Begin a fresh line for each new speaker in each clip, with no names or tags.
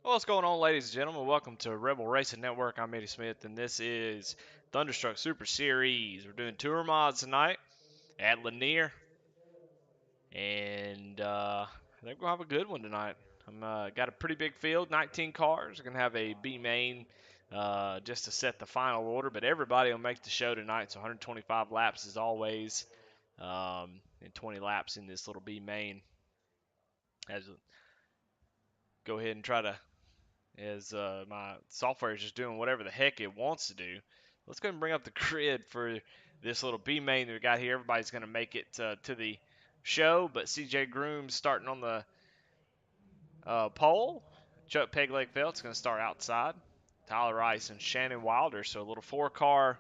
What's going on, ladies and gentlemen? Welcome to Rebel Racing Network. I'm Eddie Smith, and this is Thunderstruck Super Series. We're doing tour mods tonight at Lanier, and I think we'll have a good one tonight. I'm got a pretty big field, 19 cars. We're gonna have a B main just to set the final order, but everybody will make the show tonight. So 125 laps as always, and 20 laps in this little B main. As go ahead and try to as my software is just doing whatever the heck it wants to do. Let's go ahead and bring up the grid for this little B main that we got here. Everybody's going to make it to the show, but CJ Groom's starting on the pole. Chuck Pegleg-Felt's going to start outside. Tyler Rice and Shannon Wilder. So a little four-car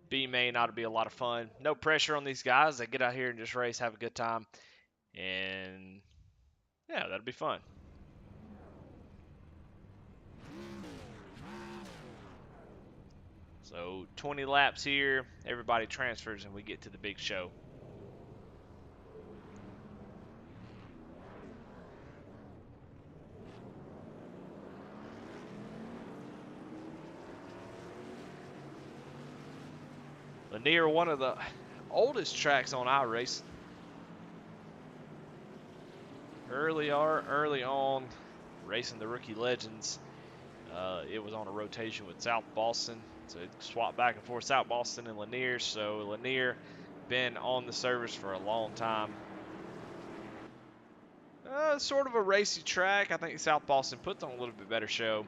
B main ought to be a lot of fun. No pressure on these guys. They get out here and just race, have a good time, and yeah, that'll be fun. So 20 laps here, everybody transfers, and we get to the big show. Lanier, one of the oldest tracks on iRace. Early on, racing the rookie legends. It was on a rotation with South Boston, so it swapped back and forth, South Boston and Lanier. So Lanier been on the service for a long time. Sort of a racy track. I think South Boston puts on a little bit better show.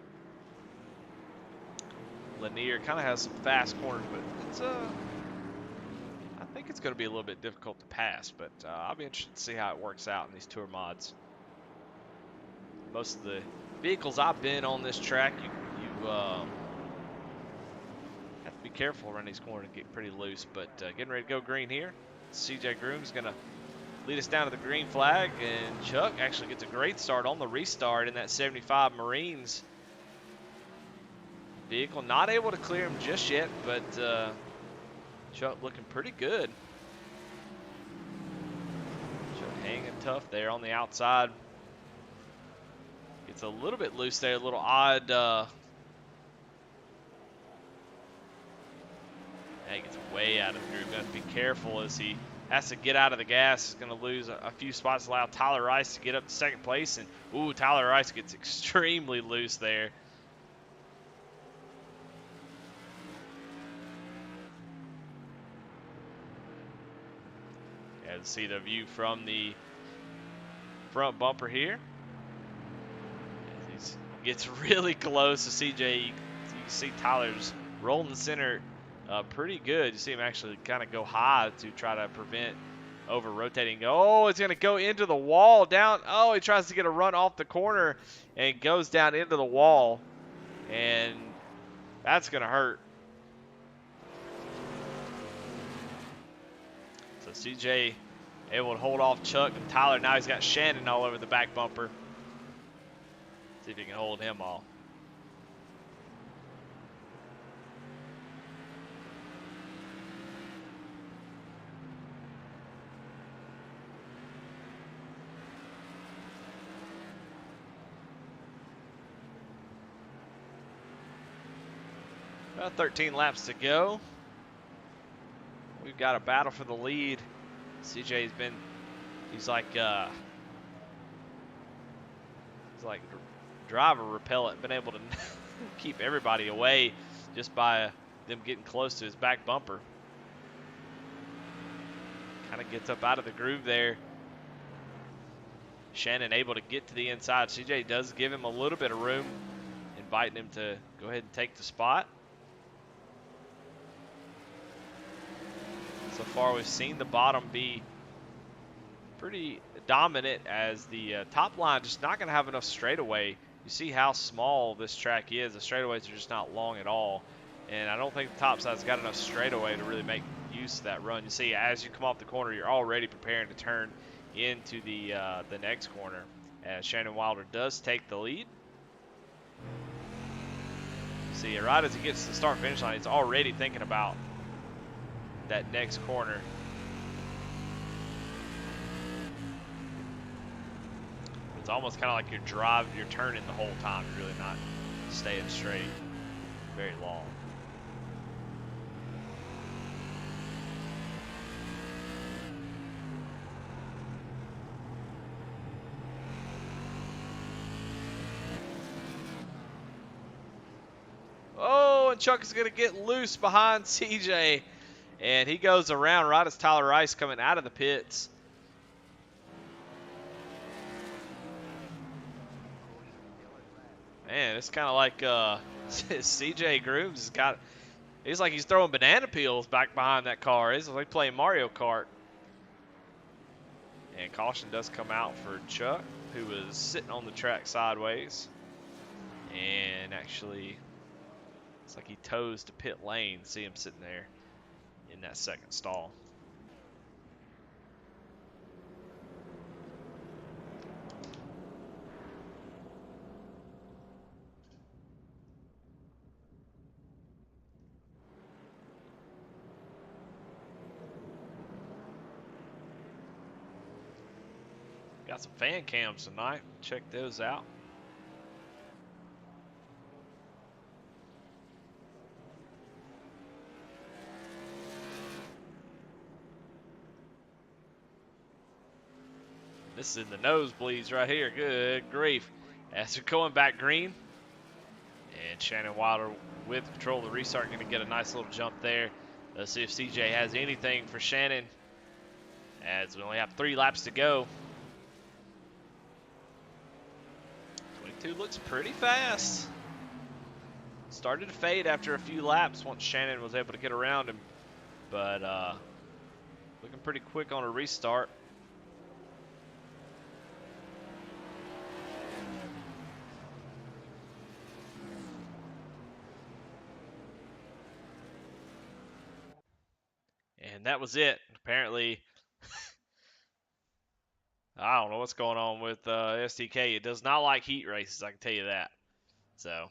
Lanier kind of has some fast corners, but it's I think it's going to be a little bit difficult to pass, but I'll be interested to see how it works out in these tour mods. Most of the vehicles I've been on this track, you have to be careful around these corners and get pretty loose, but getting ready to go green here. CJ Groom's going to lead us down to the green flag, and Chuck actually gets a great start on the restart in that 75 Marines vehicle. Not able to clear him just yet, but Chuck looking pretty good. Chuck hanging tough there on the outside. Gets a little bit loose there, a little odd. He gets way out of the groove. Got to be careful as he has to get out of the gas. He's going to lose a few spots. Allow Tyler Rice to get up to second place. And, ooh, Tyler Rice gets extremely loose there. Yeah, to see the view from the front bumper here. He gets really close to CJ. You can see Tyler's rolling the center pretty good. You see him actually kind of go high to try to prevent over rotating. Oh, it's going to go into the wall down. Oh, he tries to get a run off the corner and goes down into the wall. And that's going to hurt. So CJ able to hold off Chuck and Tyler. Now he's got Shannon all over the back bumper. See if he can hold him off. About 13 laps to go. We've got a battle for the lead. CJ's been, he's like driver repellent, been able to keep everybody away just by them getting close to his back bumper. Kind of gets up out of the groove there. Shannon able to get to the inside. CJ does give him a little bit of room, inviting him to go ahead and take the spot. So far, we've seen the bottom be pretty dominant as the top line just not going to have enough straightaway. You see how small this track is. The straightaways are just not long at all. And I don't think the top side's got enough straightaway to really make use of that run. You see, as you come off the corner, you're already preparing to turn into the next corner. As Shannon Wilder does take the lead. See, right as he gets to the start-finish line, he's already thinking about that next corner. It's almost kind of like you're turning the whole time. You're really not staying straight very long. Oh, and Chuck is going to get loose behind CJ. And he goes around right as Tyler Rice coming out of the pits. Man, it's kind of like CJ Grooms has got. He's like he's throwing banana peels back behind that car. It's like playing Mario Kart. And caution does come out for Chuck, who was sitting on the track sideways. And actually, it's like he toes to pit lane. See him sitting there in that second stall. Got some fan cams tonight. Check those out. This is in the nosebleeds right here. Good grief. As they're going back green. And Shannon Wilder with control of the restart going to get a nice little jump there. Let's see if CJ has anything for Shannon. As we only have 3 laps to go. 22 looks pretty fast. Started to fade after a few laps once Shannon was able to get around him. But looking pretty quick on a restart. And that was it. Apparently, I don't know what's going on with STK. It does not like heat races, I can tell you that. So,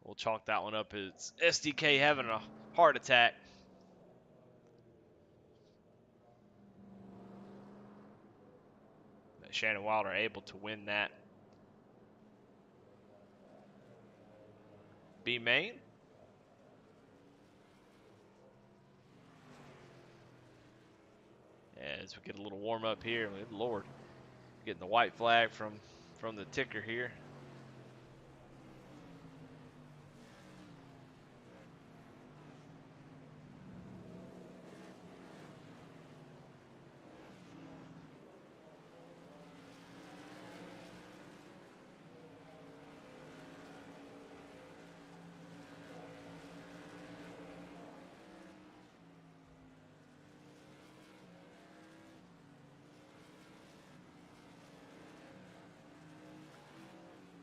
we'll chalk that one up as STK having a heart attack. Shannon Wilder able to win that B main. As we get a little warm up here, good Lord, getting the white flag from the ticker here.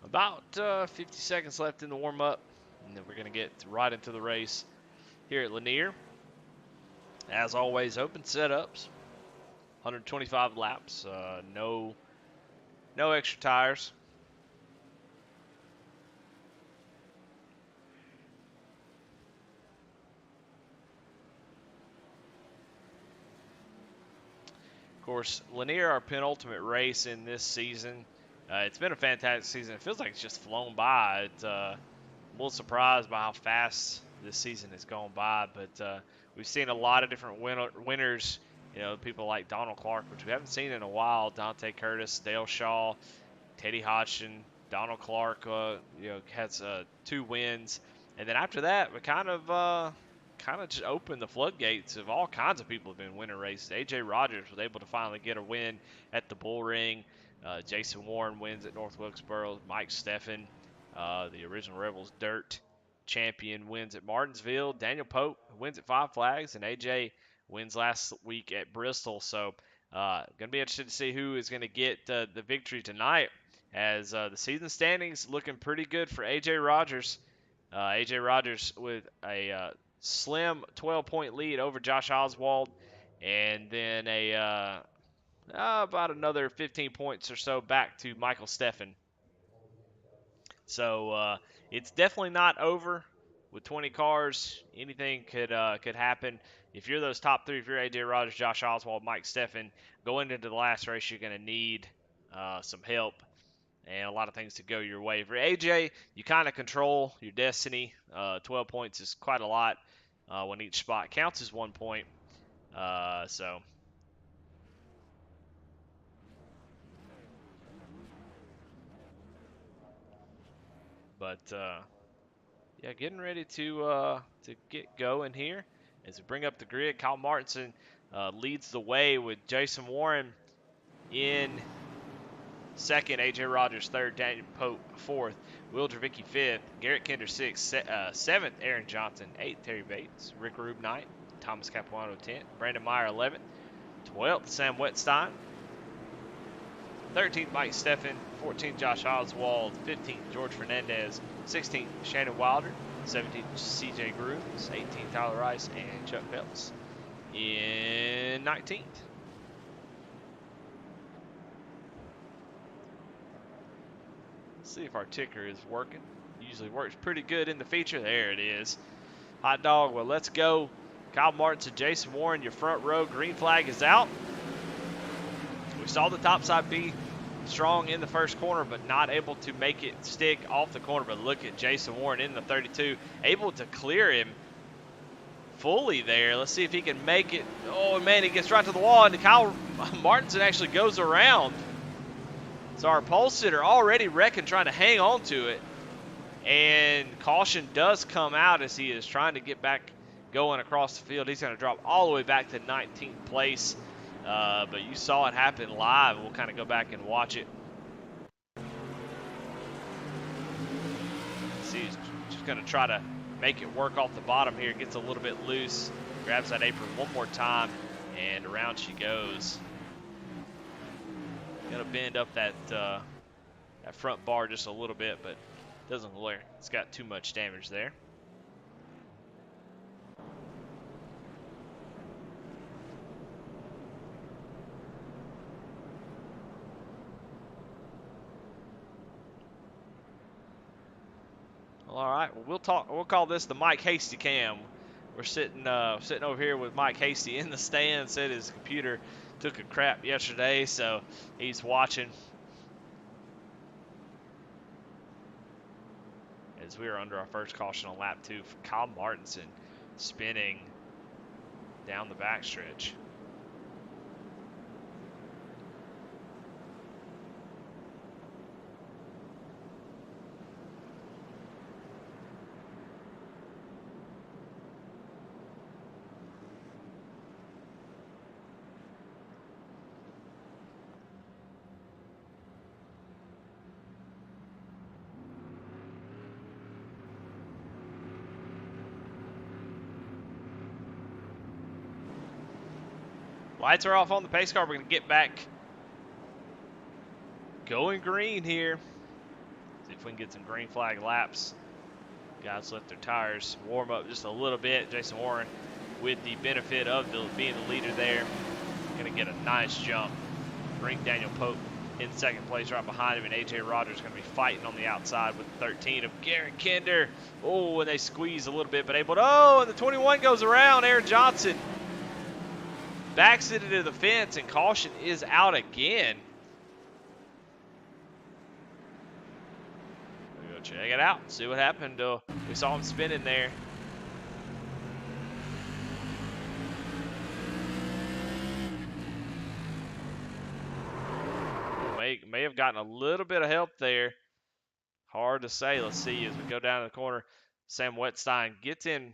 About 50 seconds left in the warm-up, and then we're going to get right into the race here at Lanier. As always, open setups, 125 laps, no extra tires. Of course, Lanier, our penultimate race in this season. It's been a fantastic season. It feels like it's just flown by. It's a little surprised by how fast this season has gone by, but we've seen a lot of different winners. You know, people like Donald Clark, which we haven't seen in a while. Dante Curtis, Dale Shaw, Teddy Hodgson, Donald Clark. Has 2 wins, and then after that, we kind of just opened the floodgates of all kinds of people have been winning races. AJ Rogers was able to finally get a win at the Bull Ring. Jason Warren wins at North Wilkesboro. Mike Steffen, the original Rebels Dirt champion, wins at Martinsville. Daniel Pope wins at Five Flags, and AJ wins last week at Bristol. So, going to be interested to see who is going to get the victory tonight, as the season standings looking pretty good for AJ Rogers. AJ Rogers with a slim 12-point lead over Josh Oswald, and then about another 15 points or so back to Michael Steffen. So it's definitely not over. With 20 cars, anything could happen. If you're those top 3, if you're AJ Rogers, Josh Oswald, Mike Steffen, going into the last race, you're going to need some help, and a lot of things to go your way. For AJ, you kind of control your destiny. 12 points is quite a lot when each spot counts as 1 point. So. But yeah, getting ready to get going here as we bring up the grid. Kyle Martinson leads the way with Jason Warren in second, AJ Rogers third, Daniel Pope fourth, Will Dravicki fifth, Garrett Kinder sixth, seventh, Aaron Johnson eighth, Terry Bates, Rick Rube ninth, Thomas Capuano 10th, Brandon Meyer 11th, 12th, Sam Wetstein, 13th, Mike Steffen, 14th, Josh Oswald, 15th, George Fernandez, 16th, Shannon Wilder, 17th, CJ Grooms, 18th, Tyler Rice, and Chuck Phelps in 19th. Let's see if our ticker is working. Usually works pretty good in the feature. There it is. Hot dog. Well, let's go. Kyle Martinson, Jason Warren, your front row. Green flag is out. We saw the top side be strong in the first corner, but not able to make it stick off the corner. But look at Jason Warren in the 32, able to clear him fully there. Let's see if he can make it. Oh, man, he gets right to the wall, and Kyle Martinson actually goes around. So our pole sitter already wrecking, trying to hang on to it. And caution does come out as he is trying to get back going across the field. He's going to drop all the way back to 19th place. But you saw it happen live. We'll kind of go back and watch it. See, he's just going to try to make it work off the bottom here. Gets a little bit loose. Grabs that apron one more time, and around she goes. Going to bend up that front bar just a little bit, but doesn't look like it's got too much damage there. All right, well, we'll call this the Mike Hasty cam. We're sitting over here with Mike Hasty in the stand. Said his computer took a crap yesterday, so he's watching. As we are under our first caution on lap 2 for Kyle Martinson, spinning down the backstretch. Lights are off on the pace car. We're going to get back going green here. See if we can get some green flag laps. Guys let their tires warm up just a little bit. Jason Warren, with the benefit of being the leader there, going to get a nice jump. Bring Daniel Pope in second place right behind him, and AJ Rogers going to be fighting on the outside with 13 of Garrett Kinder. Oh, and they squeeze a little bit, but able to, oh, and the 21 goes around. Aaron Johnson backs it into the fence, and caution is out again. We'll go check it out, see what happened. We saw him spinning there. May have gotten a little bit of help there. Hard to say. Let's see as we go down to the corner. Sam Wetstein gets in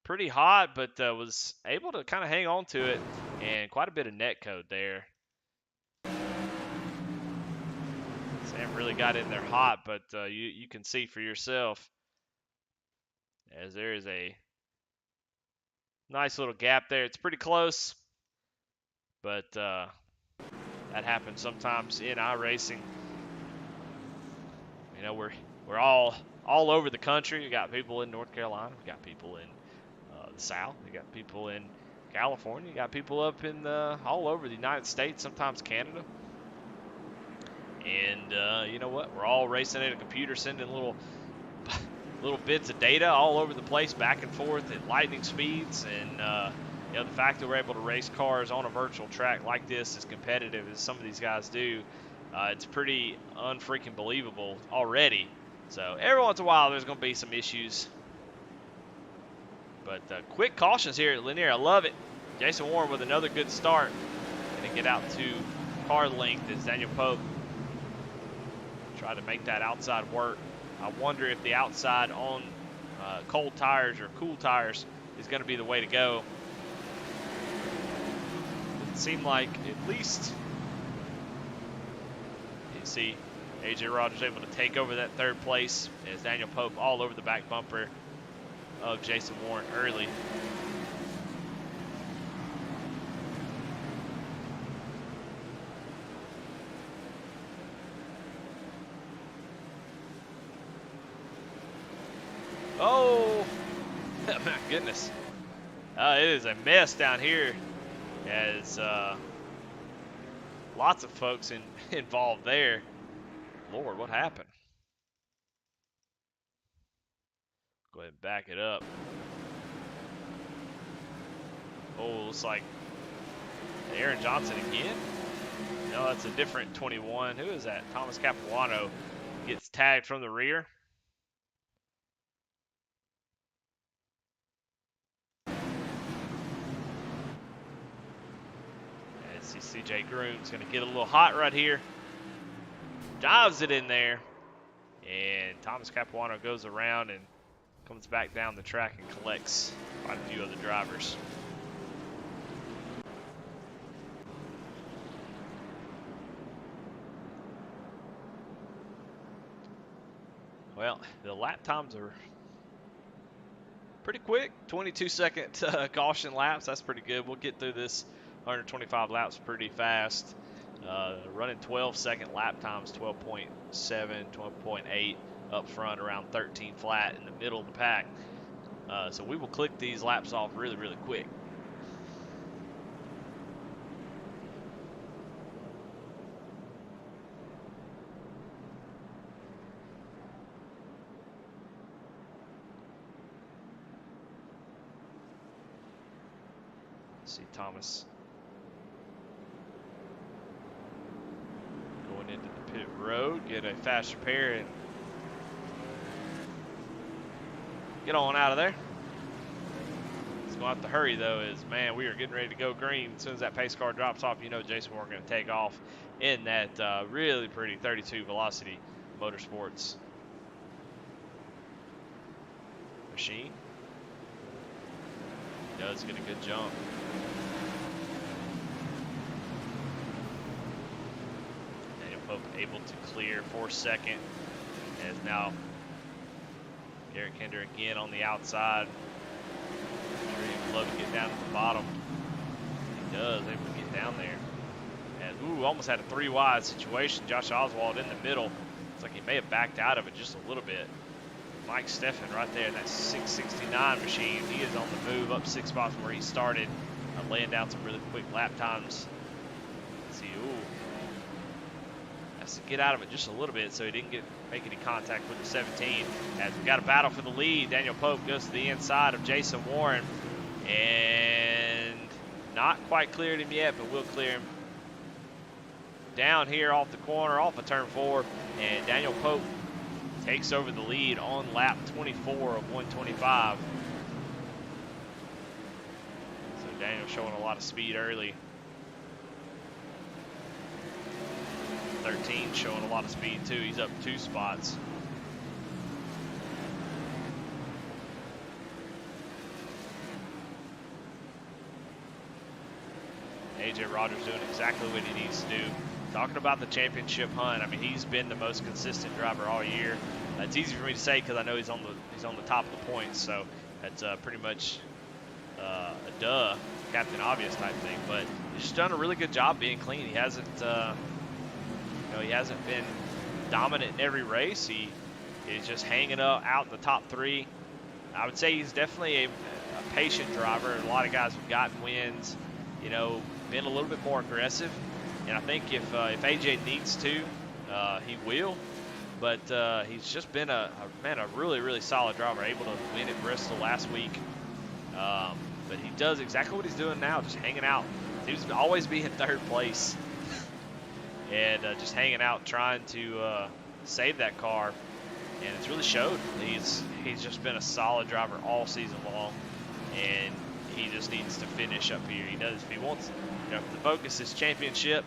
pretty hot, but was able to kind of hang on to it, and quite a bit of net code there. Sam really got in there hot, but you can see for yourself as there is a nice little gap there. It's pretty close, but that happens sometimes in iRacing. You know, we're all over the country. We got people in North Carolina. We got people in the South. We got people in California. You got people up in all over the United States, sometimes Canada. And you know what? We're all racing at a computer, sending little bits of data all over the place, back and forth at lightning speeds. And you know, the fact that we're able to race cars on a virtual track like this, as competitive as some of these guys do, It's pretty unfreaking believable already. So every once in a while, there's going to be some issues. But quick cautions here at Lanier. I love it. Jason Warren with another good start. Going to get out to car length as Daniel Pope try to make that outside work. I wonder if the outside on cold tires or cool tires is going to be the way to go. It seemed like at least, you see AJ Rogers able to take over that third place as Daniel Pope all over the back bumper of Jason Warren early. Oh, my goodness. It is a mess down here as lots of folks involved there. Lord, what happened? Go ahead and back it up. Oh, looks like Aaron Johnson again. No, that's a different 21. Who is that? Thomas Capuano gets tagged from the rear. CJ Groom's going to get a little hot right here. Dives it in there. And Thomas Capuano goes around and comes back down the track and collects quite a few other drivers. Well, the lap times are pretty quick. 22-second caution laps. That's pretty good. We'll get through this 125 laps pretty fast. Running 12-second lap times, 12.7, 12.8 up front, around 13 flat in the middle of the pack. So we will click these laps off really, really quick. See Thomas going into the pit road, get a fast repair and get on out of there. He's going to have to hurry though, as man, we are getting ready to go green. As soon as that pace car drops off, you know Jason Warren going to take off in that really pretty 32 velocity Motorsports machine. He does get a good jump. Pope able to clear for second, as now Garrett Kinder again on the outside. I'm sure he'd love to get down to the bottom. He does, able to get down there. And almost had a 3 wide situation. Josh Oswald in the middle. Looks like he may have backed out of it just a little bit. Mike Steffen right there in that 669 machine. He is on the move up 6 spots from where he started, laying down some really quick lap times. Let's see, to get out of it just a little bit so he didn't make any contact with the 17. As we got a battle for the lead, Daniel Pope goes to the inside of Jason Warren and not quite cleared him yet, but we'll clear him down here off the corner, off of turn 4, and Daniel Pope takes over the lead on lap 24 of 125. So Daniel showing a lot of speed early. 13 showing a lot of speed too. He's up 2 spots. AJ Rogers doing exactly what he needs to do. Talking about the championship hunt, I mean, he's been the most consistent driver all year. It's easy for me to say because I know he's on the top of the points, so that's pretty much a duh, Captain Obvious type thing. But he's just done a really good job being clean. He hasn't. He hasn't been dominant in every race. He is just hanging out in the top 3. I would say he's definitely a patient driver. A lot of guys have gotten wins, been a little bit more aggressive. And I think if AJ needs to, he will. But he's just been a really, really solid driver, able to win at Bristol last week. But he does exactly what he's doing now, just hanging out. He seems to always be in 3rd place. and just hanging out trying to save that car, and it's really showed. He's just been a solid driver all season long, and he just needs to finish up here. He does. If he wants, if the focus is championship,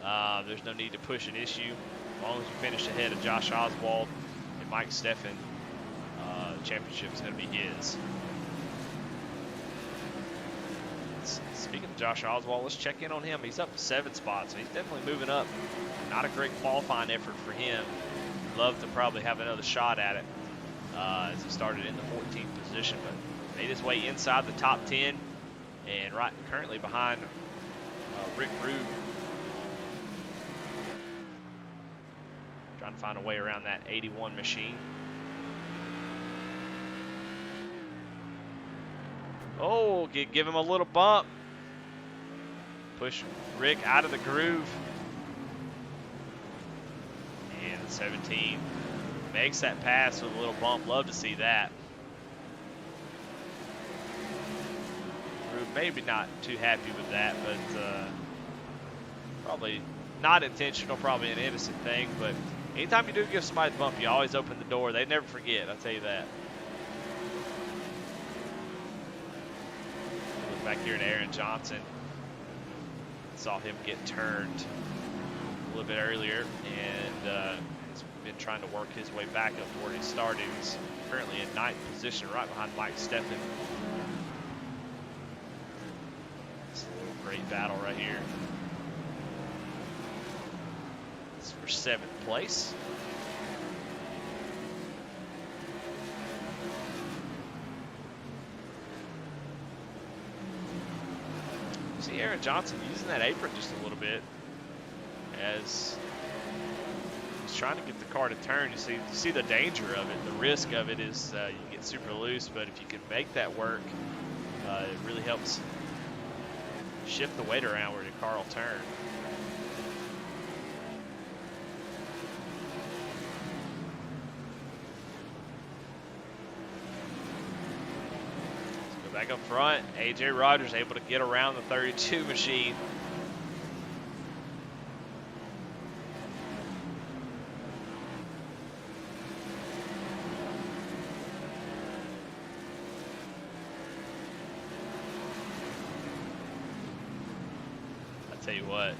there's no need to push an issue. As long as you finish ahead of Josh Oswald and Mike Steffen, the championship is going to be his. Speaking of Josh Oswald, let's check in on him. He's up to 7 spots, so he's definitely moving up. Not a great qualifying effort for him. Love to probably have another shot at it as he started in the 14th position, but made his way inside the top 10 and currently behind Rick Rude. Trying to find a way around that 81 machine. Oh, give him a little bump. Push Rick out of the groove. And 17 makes that pass with a little bump. Love to see that. Rude maybe not too happy with that, but probably not intentional, probably an innocent thing. But anytime you do give somebody the bump, you always open the door. They never forget, I'll tell you that. Look back here at Aaron Johnson. Saw him get turned a little bit earlier, and he's been trying to work his way back up to where he started. He's currently in 9th position, right behind Mike Steffen. It's a little great battle right here. It's for 7th place. See Aaron Johnson using that apron just a little bit as he's trying to get the car to turn. You see the danger of it. The risk of it is you get super loose, but if you can make that work, it really helps shift the weight around where your car will turn. Back up front, AJ Rogers able to get around the 32 machine. I'll tell you what.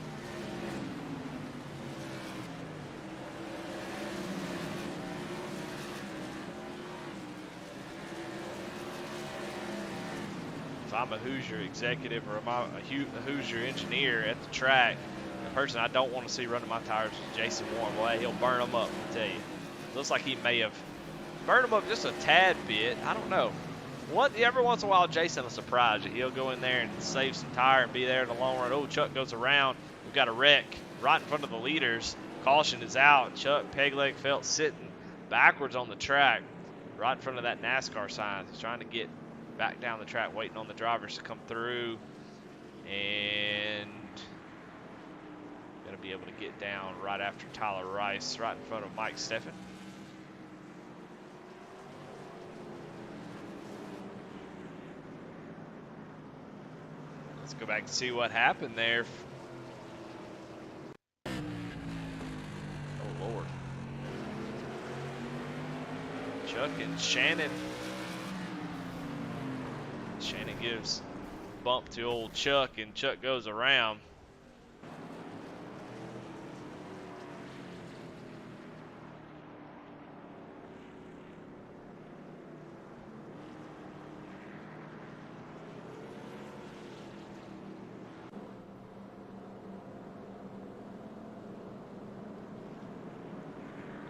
If I'm a Hoosier executive or I'm a Hoosier engineer at the track, the person I don't want to see running my tires is Jason Warren. Boy, he'll burn them up, I tell you. Looks like he may have burned them up just a tad bit. I don't know. Every once in a while, Jason will surprise you. He'll go in there and save some tire and be there in the long run. Oh, Chuck goes around. We've got a wreck right in front of the leaders. Caution is out. Chuck peg leg felt sitting backwards on the track right in front of that NASCAR sign. He's trying to get back down the track, waiting on the drivers to come through, and gonna be able to get down right after Tyler Rice, right in front of Mike Steffen. Let's go back and see what happened there. Oh Lord. Chuck and Shannon. Shannon gives a bump to old Chuck, and Chuck goes around.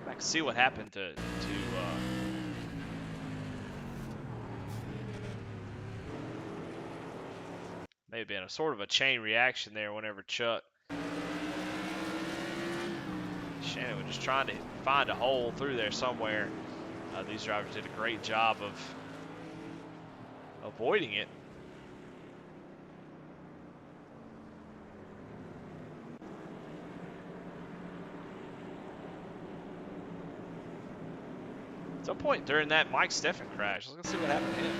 Back to see what happened to may have been a sort of a chain reaction there whenever Chuck. Shannon was just trying to find a hole through there somewhere. These drivers did a great job of avoiding it. At some point during that Mike Steffen crash, let's see what happened to him.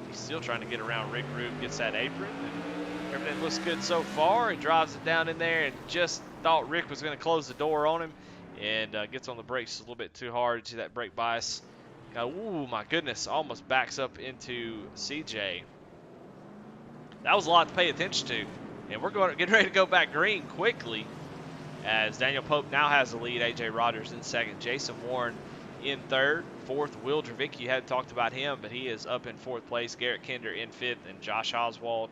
He still trying to get around Rick Rube, gets that apron, and everything looks good so far. He drives it down in there and just thought Rick was going to close the door on him, and gets on the brakes a little bit too hard. See that brake bias? Ooh, my goodness, almost backs up into CJ. That was a lot to pay attention to, and we're getting ready to go back green quickly, as Daniel Pope now has the lead. AJ Rogers in second, Jason Warren in third, fourth. Will Dravicki, you hadn't talked about him, but he is up in fourth place. Garrett Kinder in fifth, and Josh Oswald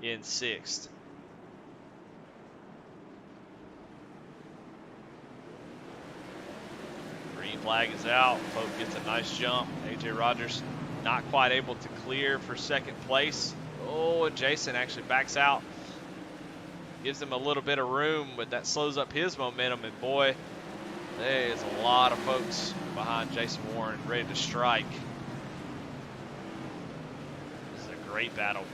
in sixth. Green flag is out. Pope gets a nice jump. AJ Rogers not quite able to clear for second place. Oh, and Jason actually backs out. Gives him a little bit of room, but that slows up his momentum. And boy, there's a lot of folks behind Jason Warren ready to strike. This is a great battle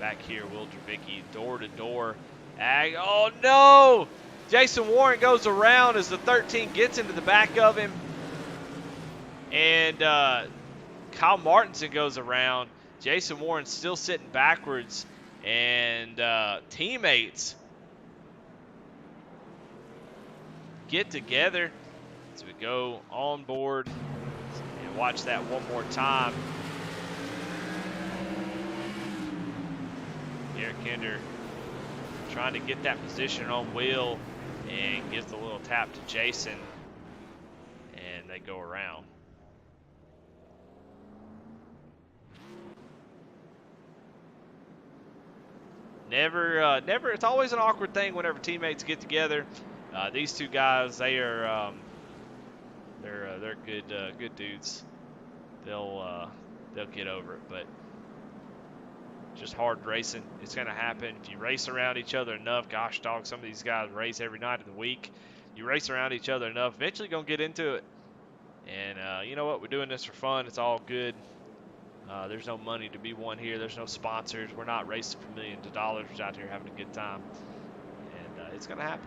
back here. Will Dravicki door to door. Oh no! Jason Warren goes around as the 13 gets into the back of him. And Kyle Martinson goes around. Jason Warren still sitting backwards. And teammates get together as we go on board and watch that one more time. Garrett Kinder trying to get that position on Will and gives a little tap to Jason, and they go around. Never, it's always an awkward thing whenever teammates get together. These two guys, they're good dudes. They'll get over it, but just hard racing. It's gonna happen if you race around each other enough. Gosh, dog, some of these guys race every night of the week. You race around each other enough, eventually gonna get into it. And you know what? We're doing this for fun. It's all good. There's no money to be won here. There's no sponsors. We're not racing for millions of dollars. We're out here having a good time, and it's gonna happen.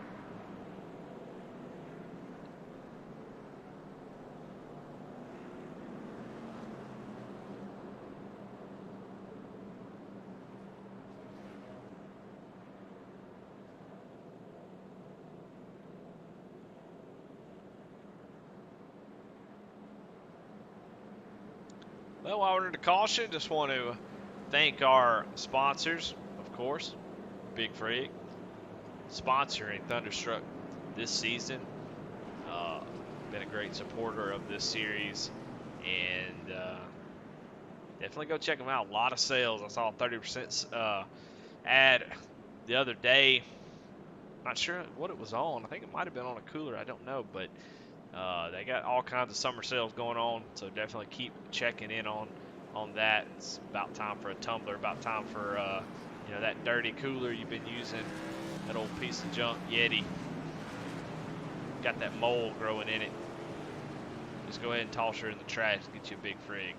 Well, while we're under caution, just want to thank our sponsors, of course. Big Frig, sponsoring Thunderstruck this season. Been a great supporter of this series, and definitely go check them out. A lot of sales. I saw a 30% ad the other day. Not sure what it was on. I think it might have been on a cooler. I don't know, but they got all kinds of summer sales going on, so definitely keep checking in on that. It's about time for a tumbler, about time for that dirty cooler you've been using, that old piece of junk Yeti. Got that mold growing in it. Just go ahead and toss her in the trash and get you a Big Frig.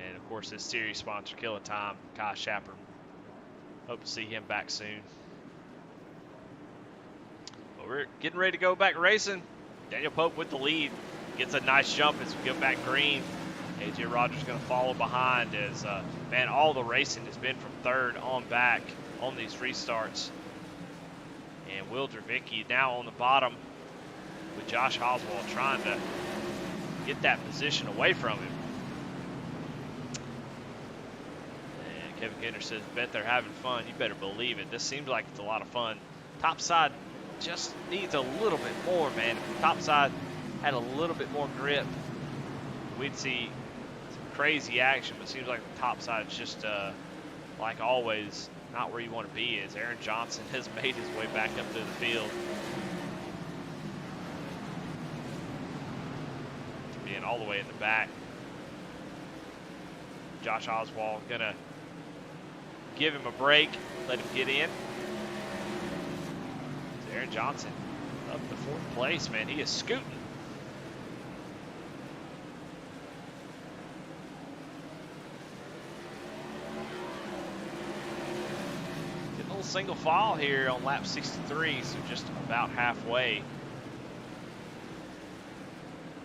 And of course, this series sponsor, Killin Time, Kai Shapper. Hope to see him back soon. But we're getting ready to go back racing. Daniel Pope with the lead. Gets a nice jump as we go back green. AJ Rogers going to follow behind as, man, all the racing has been from third on back on these restarts. And Will Dravicki now on the bottom with Josh Oswald trying to get that position away from him. And Kevin Kinder says, bet they're having fun. You better believe it. This seems like it's a lot of fun. Top side just needs a little bit more, man. If the top side had a little bit more grip, we'd see some crazy action, but it seems like the top side is just, like always, not where you want to be. As Aaron Johnson has made his way back up through the field. Being all the way in the back. Josh Oswald gonna give him a break, let him get in. Aaron Johnson up to fourth place, man. He is scooting. Getting a little single file here on lap 63, so just about halfway.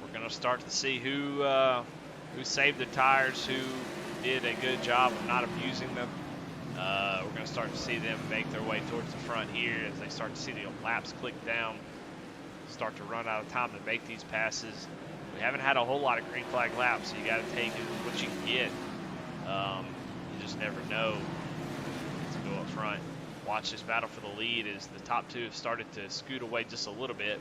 We're going to start to see who saved their tires, who did a good job of not abusing them. We're going to start to see them make their way towards the front here as they start to see the laps click down, start to run out of time to make these passes. We haven't had a whole lot of green flag laps, so you got to take what you can get. You just never know to go up front. Watch this battle for the lead as the top two have started to scoot away just a little bit.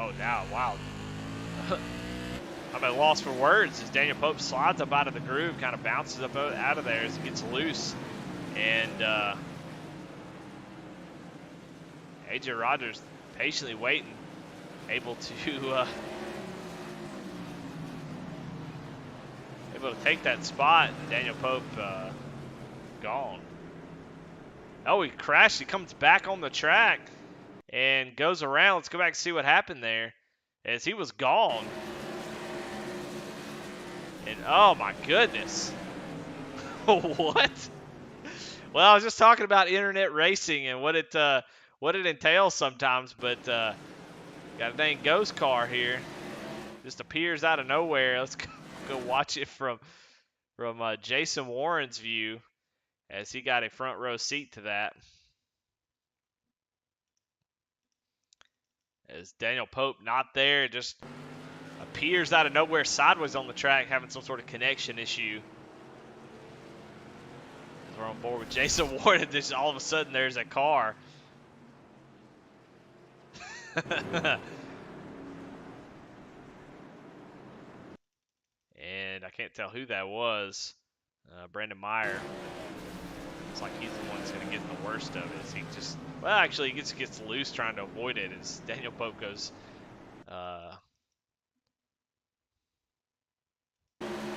Oh, now, wow. I'm at a loss for words as Daniel Pope slides up out of the groove, kind of bounces up out of there as it gets loose. And AJ Rogers patiently waiting, able to take that spot. And Daniel Pope gone. Oh, he crashed. He comes back on the track and goes around. Let's go back and see what happened there as he was gone. And oh my goodness. What? Well, I was just talking about internet racing and what it entails sometimes, but got a dang ghost car here. Just appears out of nowhere. Let's go watch it from Jason Warren's view as he got a front row seat to that. As Daniel Pope not there, just appears out of nowhere sideways on the track, having some sort of connection issue. As we're on board with Jason Warren, and just all of a sudden there's a car. And I can't tell who that was. Brandon Meyer. It's like he's the one that's going to get the worst of it. He just, well, actually, he gets loose trying to avoid it as Daniel Pope goes,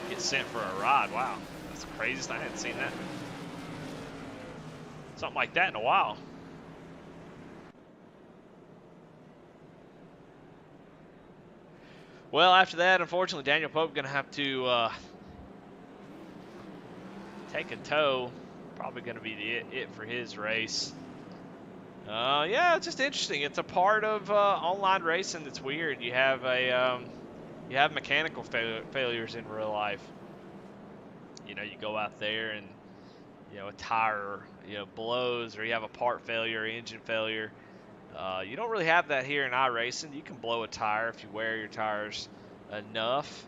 gets sent for a ride. Wow, that's the craziest. I hadn't seen that. Something like that in a while. Well, after that, unfortunately, Daniel Pope going to have to take a tow. Probably going to be it for his race. Yeah, it's just interesting. It's a part of online racing that's weird. You have mechanical failures in real life. You know, you go out there and a tire blows, or you have a part failure, engine failure. You don't really have that here in iRacing. You can blow a tire if you wear your tires enough,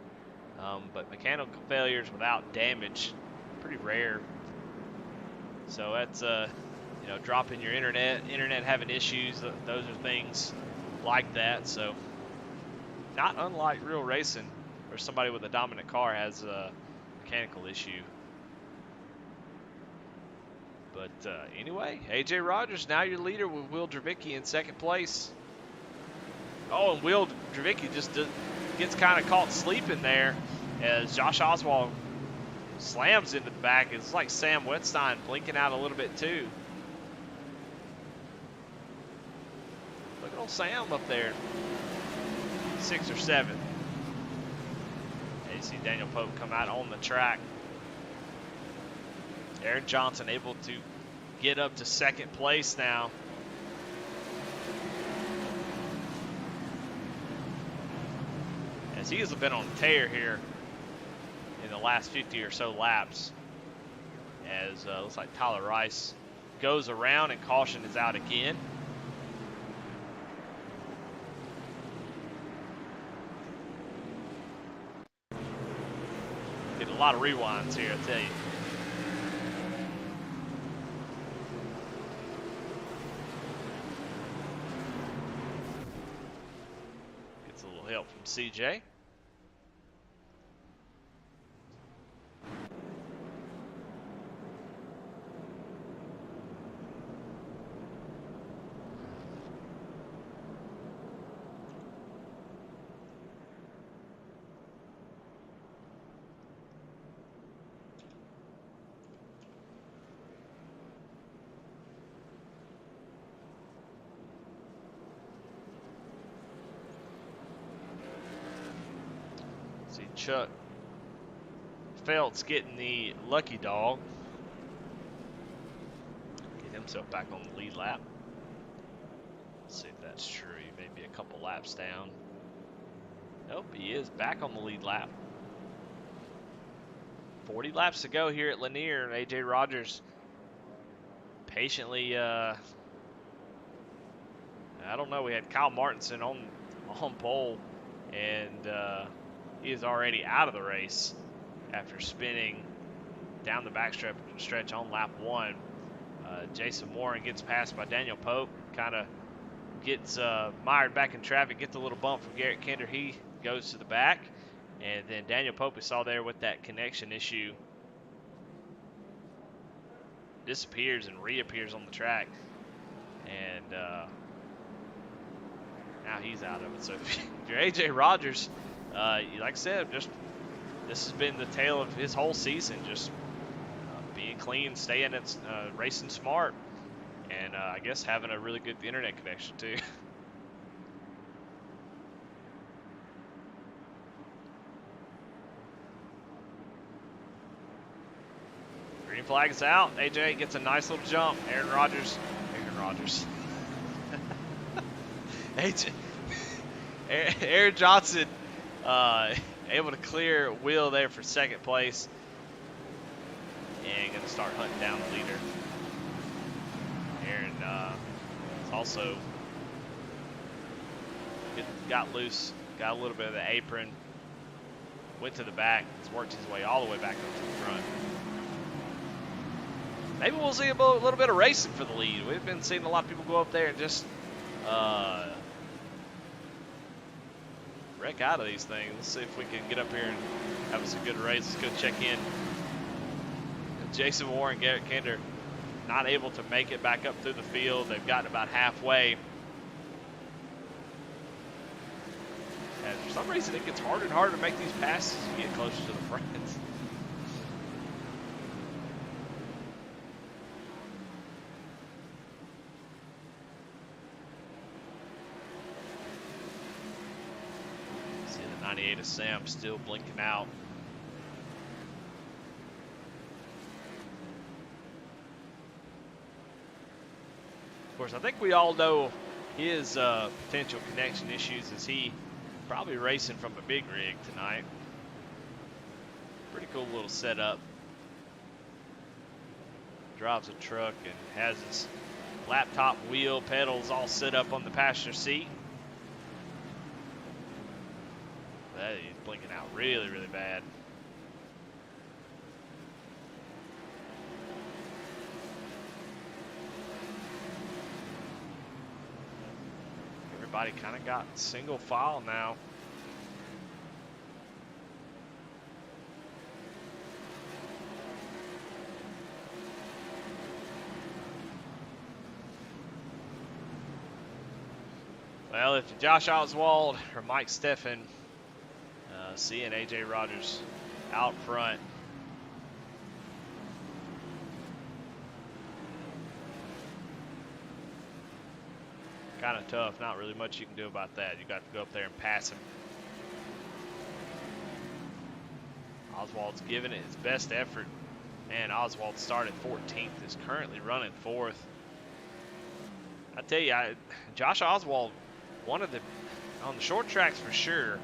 but mechanical failures without damage, pretty rare. So that's dropping your internet having issues. Those are things like that. So not unlike real racing, where somebody with a dominant car has a mechanical issue. But anyway, AJ Rogers now your leader with Will Dravicki in second place. Oh, and Will Dravicki just gets kind of caught sleeping there as Josh Oswald slams into the back. It's like Sam Wetstein blinking out a little bit too. Look at old Sam up there. 6 or 7. And you see Daniel Pope come out on the track. Aaron Johnson able to get up to second place now. As he has been on a tear here in the last 50 or so laps. As looks like Tyler Rice goes around and caution is out again. Get a lot of rewinds here, I tell you. Gets a little help from CJ. Chuck Felt's getting the lucky dog. Get himself back on the lead lap. Let's see if that's true. He may be a couple laps down. Nope, he is back on the lead lap. 40 laps to go here at Lanier. AJ Rogers patiently, I don't know, we had Kyle Martinson on pole, and he is already out of the race after spinning down the backstretch on lap 1. Jason Warren gets passed by Daniel Pope, kind of gets mired back in traffic, gets a little bump from Garrett Kinder. He goes to the back, and then Daniel Pope, we saw there with that connection issue, disappears and reappears on the track, and now he's out of it. So if you're AJ Rogers, like I said, just this has been the tale of his whole season, just being clean, staying at racing smart, and I guess having a really good internet connection too. Green flag is out. AJ gets a nice little jump. Aaron Rodgers. AJ, Aaron Johnson able to clear wheel there for second place, and going to start hunting down the leader. Aaron also got loose, got a little bit of the apron, went to the back, has worked his way all the way back up to the front. Maybe we'll see a little bit of racing for the lead. We've been seeing a lot of people go up there and just wreck out of these things. Let's see if we can get up here and have us a good race. Let's go check in. Jason Warren, Garrett Kinder, not able to make it back up through the field. They've gotten about halfway. And for some reason, it gets harder and harder to make these passes as you get closer to the front. See the 98 of Sam still blinking out. Of course, I think we all know his potential connection issues as he probably racing from a big rig tonight. Pretty cool little setup. Drives a truck and has his laptop wheel pedals all set up on the passenger seat. That is blinking out really, really bad. Everybody kind of got single file now. Well, if Josh Oswald or Mike Steffen seeing AJ Rogers out front, kind of tough. Not really much you can do about that. You got to go up there and pass him. Oswald's giving it his best effort. Man, Oswald started 14th, is currently running 4th. I tell you, Josh Oswald, one of the, on the short tracks for sure,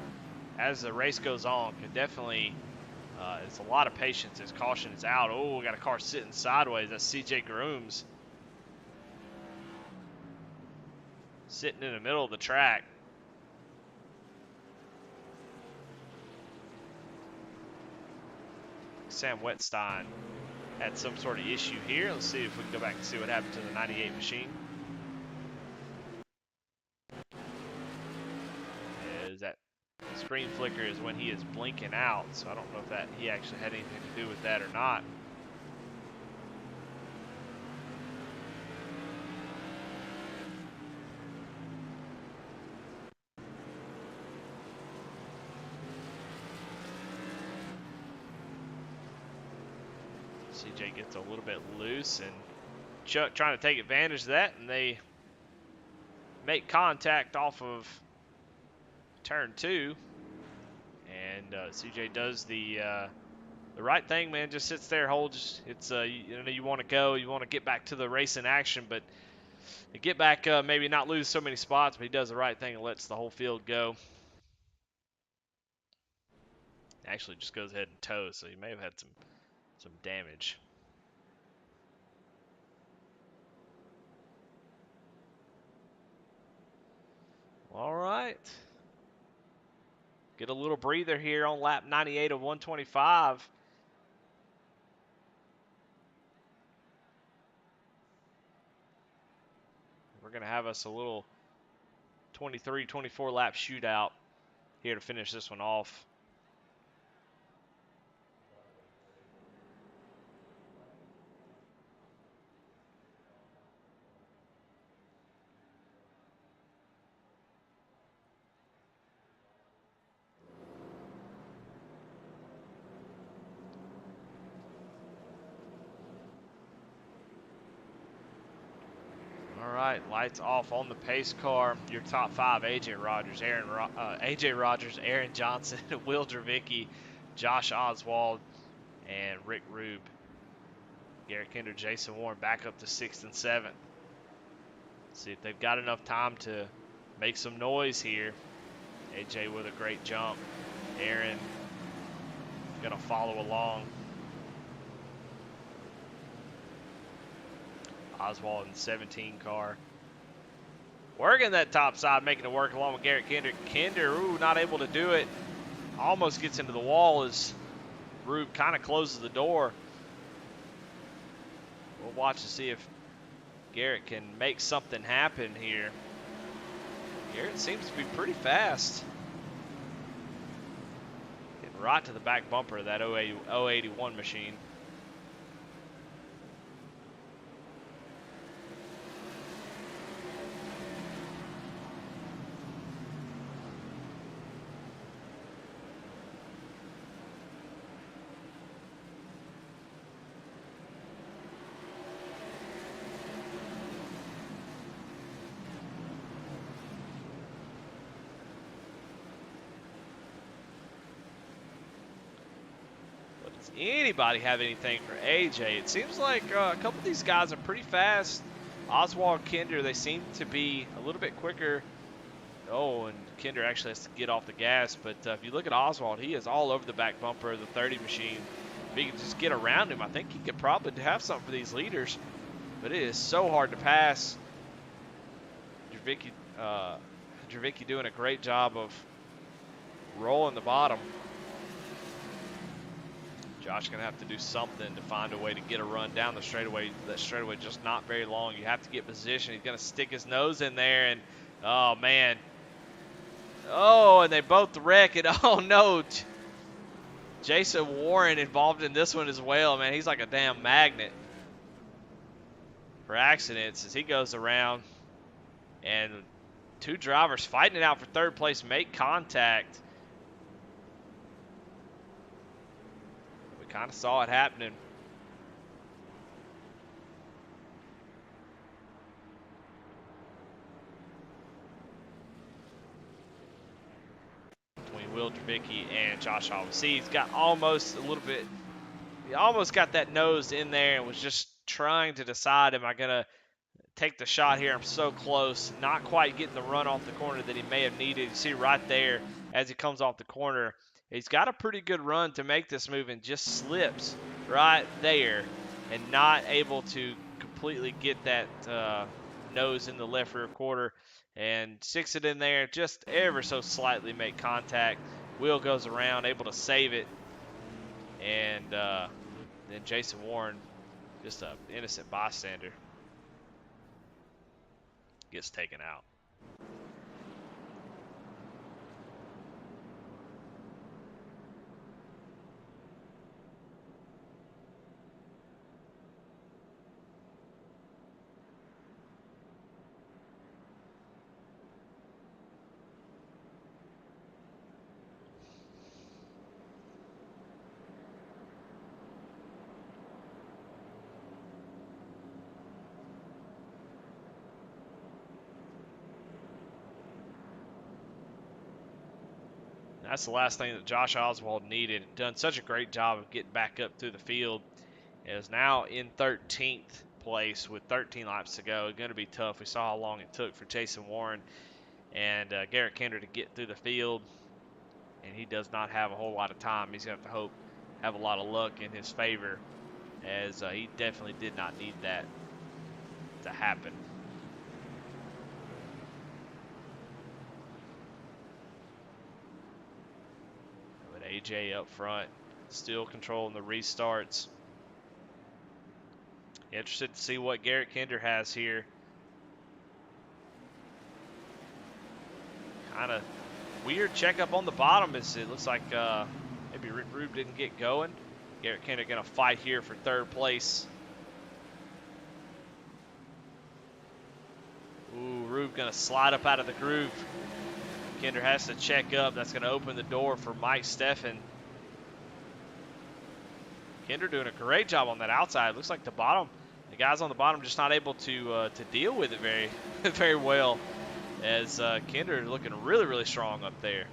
as the race goes on, can definitely, it's a lot of patience. His caution is out. Oh, we got a car sitting sideways. That's CJ Grooms. Sitting in the middle of the track. Sam Wetstein had some sort of issue here. Let's see if we can go back and see what happened to the 98 machine. Is that screen flicker is when he is blinking out, so I don't know if that he actually had anything to do with that or not. CJ gets a little bit loose, and Chuck trying to take advantage of that, and they make contact off of turn 2, And CJ does the right thing, man. Just sits there, holds. It's you want to go, you want to get back to the racing action, but to get back, maybe not lose so many spots. But he does the right thing and lets the whole field go. Actually, just goes ahead and tows, so he may have had some damage. All right. Get a little breather here on lap 98 of 125. We're going to have us a little 23, 24 lap shootout here to finish this one off. All right, lights off on the pace car. Your top five: AJ Rogers, Aaron Johnson, Will Dravicki, Josh Oswald, and Rick Rube. Garrett Kinder, Jason Warren back up to 6th and 7th. See if they've got enough time to make some noise here. AJ with a great jump. Aaron going to follow along. Oswald in the 17 car. Working that top side, making it work along with Garrett Kinder. Kinder, not able to do it. Almost gets into the wall as Rube kind of closes the door. We'll watch to see if Garrett can make something happen here. Garrett seems to be pretty fast. Getting right to the back bumper of that 081 machine. Does anybody have anything for AJ? It seems like a couple of these guys are pretty fast. Oswald, Kinder, they seem to be a little bit quicker. Oh, and Kinder actually has to get off the gas. But if you look at Oswald, he is all over the back bumper of the 30 machine. If he could just get around him, I think he could probably have something for these leaders. But it is so hard to pass. Dravicki doing a great job of rolling the bottom. Josh going to have to do something to find a way to get a run down the straightaway. That straightaway just not very long. You have to get position. He's going to stick his nose in there, and oh, man. Oh, and they both wreck it. Oh, no. Jason Warren involved in this one as well, man. He's like a damn magnet for accidents as he goes around. And two drivers fighting it out for third place make contact. We kind of saw it happening. Between Will Dravicki and Josh Oswald. See, he's got almost a little bit, he almost got that nose in there and was just trying to decide, am I going to take the shot here? I'm so close. Not quite getting the run off the corner that he may have needed. You see right there as he comes off the corner, he's got a pretty good run to make this move and just slips right there and not able to completely get that nose in the left rear quarter and sticks it in there just ever so slightly, make contact. Will goes around, able to save it. And then Jason Warren, just an innocent bystander, gets taken out. That's the last thing that Josh Oswald needed. Done such a great job of getting back up through the field. Is now in 13th place with 13 laps to go. Going to be tough. We saw how long it took for Jason Warren and Garrett Kinder to get through the field, and he does not have a whole lot of time. He's going to have to have a lot of luck in his favor, as he definitely did not need that to happen. But AJ up front, still controlling the restarts. Interested to see what Garrett Kinder has here. Kind of weird checkup on the bottom. As it looks like maybe Rick Rube didn't get going. Garrett Kinder going to fight here for third place. Ooh, Rube going to slide up out of the groove. Kinder has to check up. That's going to open the door for Mike Steffen. Kinder doing a great job on that outside. Looks like the guys on the bottom just not able to deal with it very well. As Kinder looking really, really strong up there.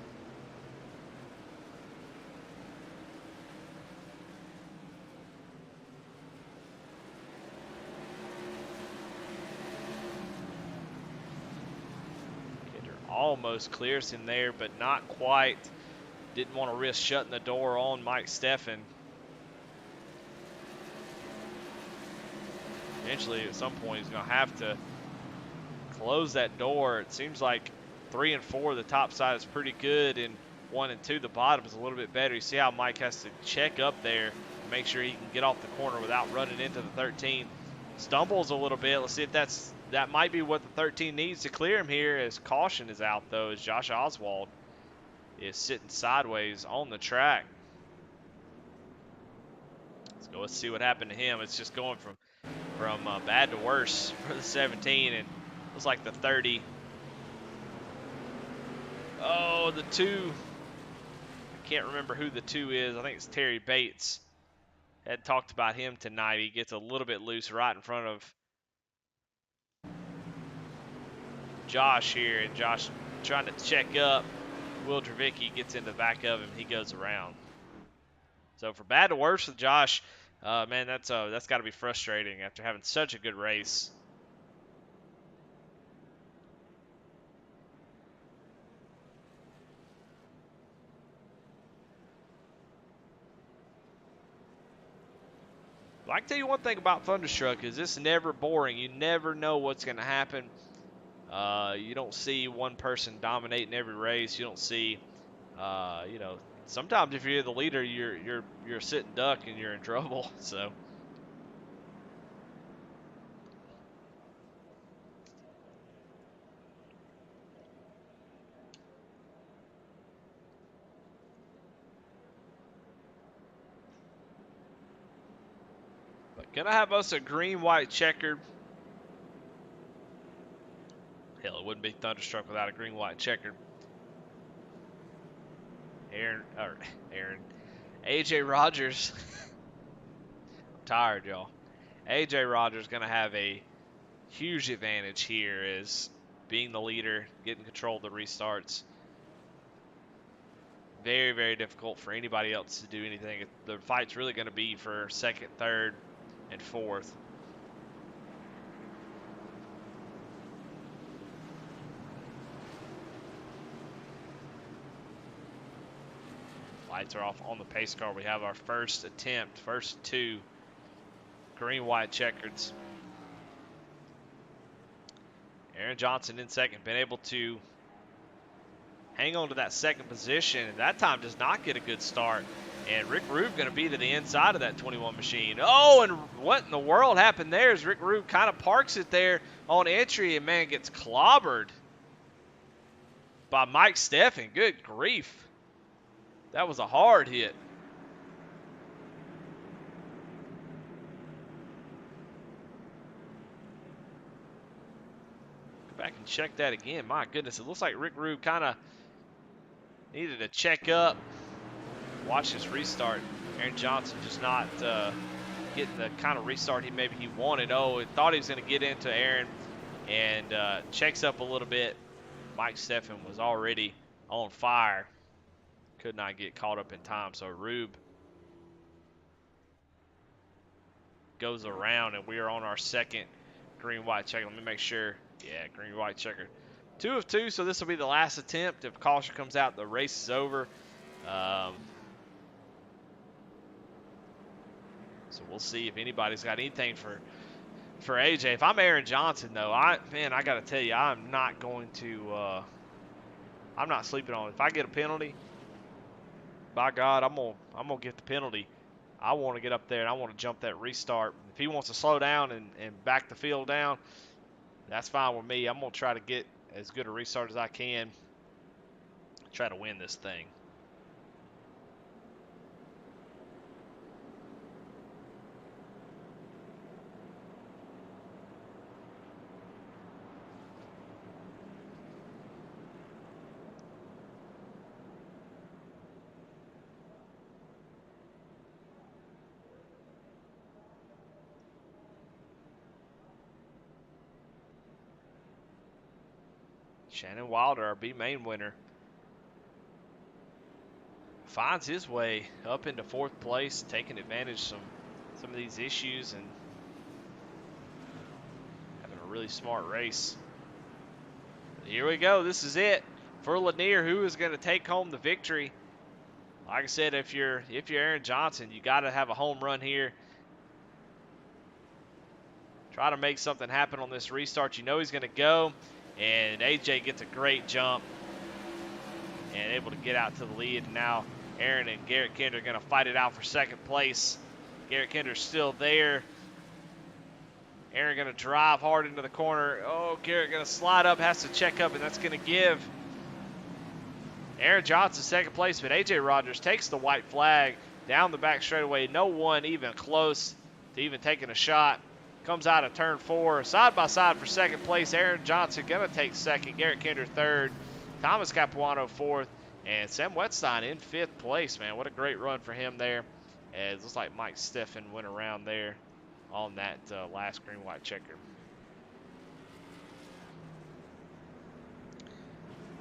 Kinder almost clears him there, but not quite. Didn't want to risk shutting the door on Mike Steffen. Eventually, at some point, he's going to have to close that door. It seems like 3 and 4, the top side is pretty good, and 1 and 2, the bottom is a little bit better. You see how Mike has to check up there to make sure he can get off the corner without running into the 13. Stumbles a little bit. Let's see if that might be what the 13 needs to clear him here, as caution is out, though, as Josh Oswald is sitting sideways on the track. Let's see what happened to him. It's just going from bad to worse for the 17, and looks like the 30. Oh, the 2. I can't remember who the 2 is. I think it's Terry Bates. Had talked about him tonight. He gets a little bit loose right in front of Josh here, and Josh trying to check up. Will Dravicki gets in the back of him. He goes around. So for bad to worse with Josh, man, that's got to be frustrating after having such a good race. But I can tell you one thing about Thunderstruck is it's never boring. You never know what's going to happen. You don't see one person dominating every race. You don't see, sometimes if you're the leader, you're a sitting duck and you're in trouble. So. But gonna have us a green-white checkered. Hell, it wouldn't be Thunderstruck without a green-white checkered. AJ Rogers. I'm tired, y'all. AJ Rogers going to have a huge advantage here as being the leader, getting control of the restarts. Very, very difficult for anybody else to do anything. The fight's really going to be for second, third, and fourth. Lights are off on the pace car. We have our first attempt, first 2 green-white checkers. Aaron Johnson in second, been able to hang on to that second position. That time does not get a good start. And Rick Rube going to be to the inside of that 21 machine. Oh, and what in the world happened there is Rick Rube kind of parks it there on entry and, man, gets clobbered by Mike Steffen. Good grief. That was a hard hit. Go back and check that again. My goodness, it looks like Rick Rube kind of needed to check up. Watch this restart. Aaron Johnson just not getting the kind of restart he wanted. Oh, it thought he was going to get into Aaron and checks up a little bit. Mike Steffen was already on fire. could not get caught up in time. So Rube goes around, and we are on our second green-white checker. Let me make sure. Yeah, green-white checker. 2 of 2, so this will be the last attempt. If caution comes out, the race is over. So we'll see if anybody's got anything for AJ. If I'm Aaron Johnson, though, I got to tell you, I'm not going to I'm not sleeping on it. If I get a penalty, by God, I'm gonna get the penalty. I want to get up there and I want to jump that restart. If he wants to slow down and back the field down, that's fine with me. I'm gonna try to get as good a restart as I can. Try to win this thing. Shannon Wilder, our B main winner, finds his way up into 4th place, taking advantage of some of these issues and having a really smart race. Here we go. This is it for Lanier, who is going to take home the victory. Like I said, if you're Aaron Johnson, you got to have a home run here. Try to make something happen on this restart. You know he's going to go, and AJ gets a great jump and able to get out to the lead. And now Aaron and Garrett Kinder are going to fight it out for 2nd place. Garrett Kinder's still there. Aaron going to drive hard into the corner. Oh, Garrett going to slide up, has to check up, and that's going to give Aaron Johnson 2nd place. But AJ Rogers takes the white flag down the back straightaway. No one even close to even taking a shot. Comes out of turn 4, side by side for 2nd place. Aaron Johnson going to take 2nd, Garrett Kinder 3rd, Thomas Capuano 4th, and Sam Wetstein in 5th place, man. What a great run for him there. And it looks like Mike Steffen went around there on that last green-white checker.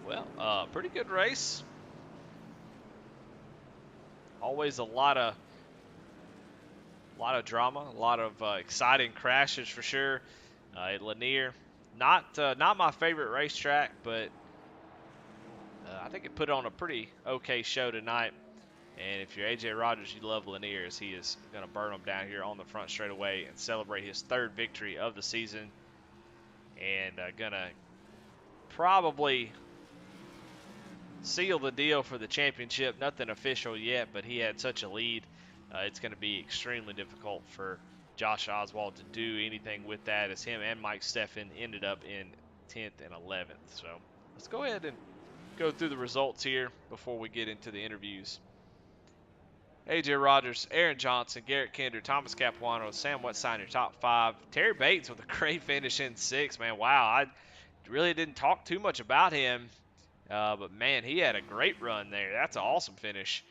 Well, pretty good race. Always a lot of drama, a lot of exciting crashes for sure. At Lanier, not my favorite racetrack, but I think it put on a pretty okay show tonight. And if you're AJ Rogers, you love Lanier, as he is going to burn them down here on the front straightaway and celebrate his 3rd victory of the season. And going to probably seal the deal for the championship. Nothing official yet, but he had such a lead. It's going to be extremely difficult for Josh Oswald to do anything with that, as him and Mike Steffen ended up in 10th and 11th. So let's go ahead and go through the results here before we get into the interviews. AJ Rogers, Aaron Johnson, Garrett Kinder, Thomas Capuano, Sam Wetstein, your top 5. Terry Bates with a great finish in 6th, man. Wow, I really didn't talk too much about him, but man, he had a great run there. That's an awesome finish.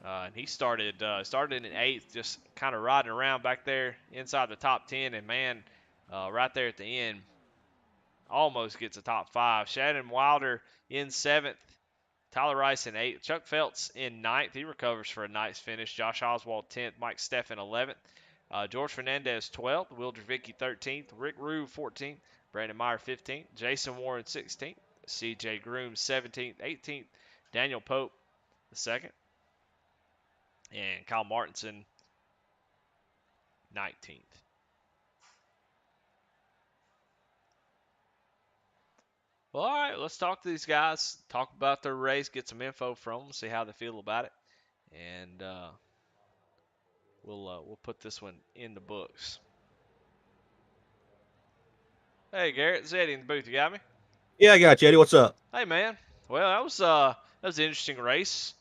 And he started in 8th, just kind of riding around back there inside the top 10, and man, right there at the end, almost gets a top 5. Shannon Wilder in 7th. Tyler Rice in 8th. Chuck Feltz in 9th. He recovers for a nice finish. Josh Oswald 10th. Mike Steffen 11th. George Fernandez 12th. Will Dravicki 13th. Rick Rue 14th. Brandon Meyer 15th. Jason Warren 16th. CJ Groom 17th. 18th. Daniel Pope the 2nd. And Kyle Martinson 19th. Well, all right, let's talk to these guys, talk about their race, get some info from them, see how they feel about it, and we'll put this one in the books. Hey, Garrett, it's Eddie in the booth. You got me?
Yeah, I got you, Eddie. What's up?
Hey, man. Well, that was an interesting race,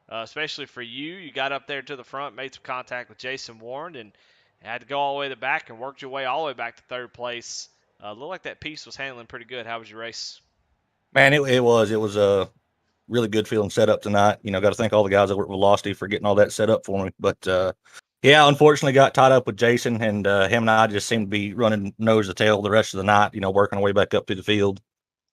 especially for you. You got up there to the front, made some contact with Jason Warren, and had to go all the way to the back and worked your way all the way back to 3rd place. Looked like that piece was handling pretty good. How was your race?
Man, it was a really good feeling setup tonight. You know, got to thank all the guys over at Velocity for getting all that set up for me. But yeah, unfortunately got tied up with Jason, and him and I just seemed to be running nose to tail the rest of the night. You know, working our way back up to the field,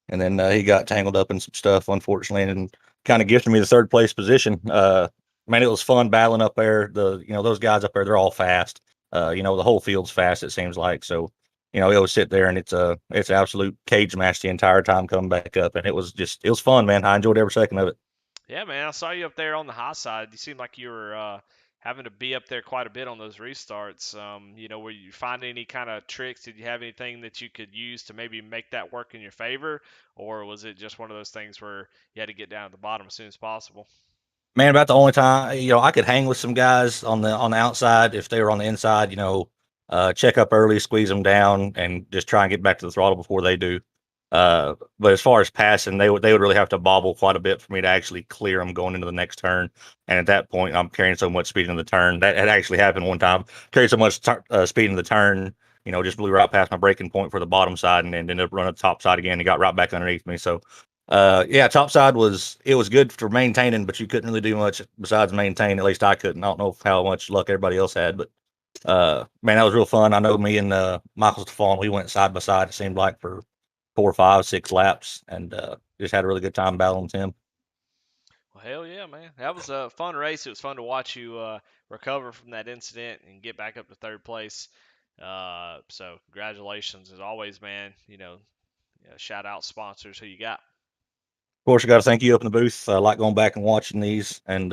and then he got tangled up in some stuff, unfortunately, and kind of gifted me the third place position. Man, it was fun battling up there. Those guys up there, they're all fast. The whole field's fast. It seems like so. We always sit there and it's an absolute cage match the entire time coming back up, and it was fun, man. I enjoyed every second of it.
Yeah, man, I saw you up there on the high side. You seemed like you were having to be up there quite a bit on those restarts. Were you finding any kind of tricks? Did you have anything that you could use to maybe make that work in your favor, or was it just one of those things where you had to get down at the bottom as soon as possible?
Man, about the only time I could hang with some guys on the outside if they were on the inside. Check up early, squeeze them down, and just try and get back to the throttle before they do. But as far as passing, they would really have to bobble quite a bit for me to actually clear them going into the next turn. And at that point, I'm carrying so much speed in the turn that had actually happened one time. Carried so much speed in the turn, just blew right past my braking point for the bottom side, and then ended up running the top side again and got right back underneath me. So yeah, top side was good for maintaining, but you couldn't really do much besides maintain. At least I couldn't. I don't know how much luck everybody else had, but man, that was real fun. I know me and Michael Stefan, we went side by side. It seemed like for 4, 5, 6 laps, and just had a really good time battling with him.
Well, hell yeah, man. That was a fun race. It was fun to watch you recover from that incident and get back up to third place. So congratulations as always, man. Shout out sponsors who you got.
Of course, I got to thank you up in the booth. I like going back and watching these, and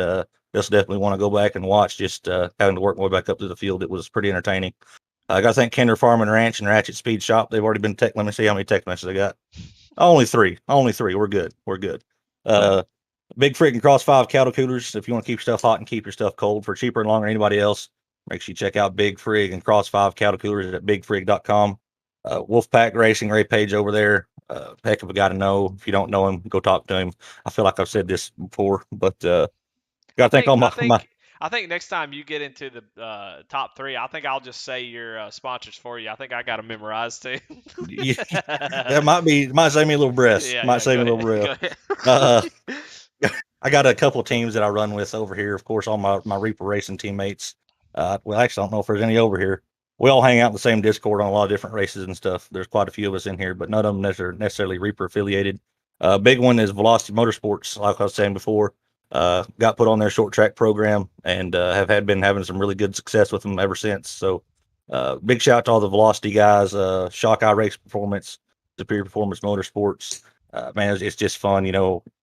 just definitely want to go back and watch. Just having to work my way back up to the field, it was pretty entertaining. I got to thank Kinder Farm and Ranch and Ratchet Speed Shop. They've already been tech. Let me see how many text messages I got. Only three. Only three. We're good. We're good. Uh, Big freaking Cross 5 cattle coolers. If you want to keep stuff hot and keep your stuff cold for cheaper and longer than anybody else, make sure you check out Big Frig and Cross 5 cattle coolers at bigfrig.com. Wolfpack Racing, Ray Page over there. Heck of a guy to know. If you don't know him, go talk to him. I feel like I've said this before, but got
I
to thank
think
all
I
my
think I think next time you get into the top three, I think I'll just say your sponsors for you. I think I got them memorized too.
yeah, that might save me a little breath.
Yeah,
Might
yeah.
save
Go
me a little
ahead.
breath.
Go ahead.
Uh, I got a couple of teams that I run with over here. Of course, all my Reaper Racing teammates. Well, actually, I don't know if there's any over here. We all hang out in the same Discord on a lot of different races and stuff. There's quite a few of us in here, but none of them necessarily Reaper affiliated. Big one is Velocity Motorsports, like I was saying before. Got put on their short track program and been having some really good success with them ever since. So, big shout out to all the Velocity guys, Shock Eye Race Performance, Superior Performance Motorsports. Man, it's just fun.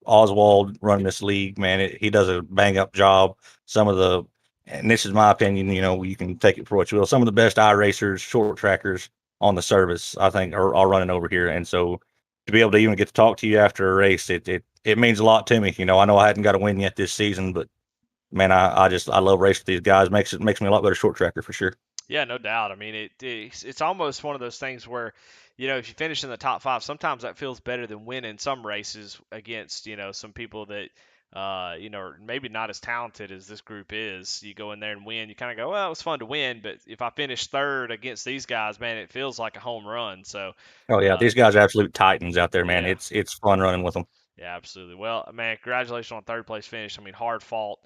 Oswald running this league, man, he does a bang up job. Some of the, and this is my opinion, you can take it for what you will. Some of the best iRacers, short trackers on the service, I think, are running over here. And so to be able to even get to talk to you after a race, it means a lot to me. I know I hadn't got a win yet this season, but man, I love racing with these guys. Makes me a lot better short tracker for sure.
Yeah, no doubt. I mean, it's almost one of those things where, if you finish in the top five, sometimes that feels better than winning some races against, some people that, are maybe not as talented as this group is. You go in there and win, you kind of go, well, it was fun to win, but if I finish third against these guys, man, it feels like a home run. So,
Oh yeah,
uh,
these guys are absolute titans out there, man.
yeah.
It's fun running with them.
Yeah, absolutely. Well, man, congratulations on third place finish. I mean, hard fought.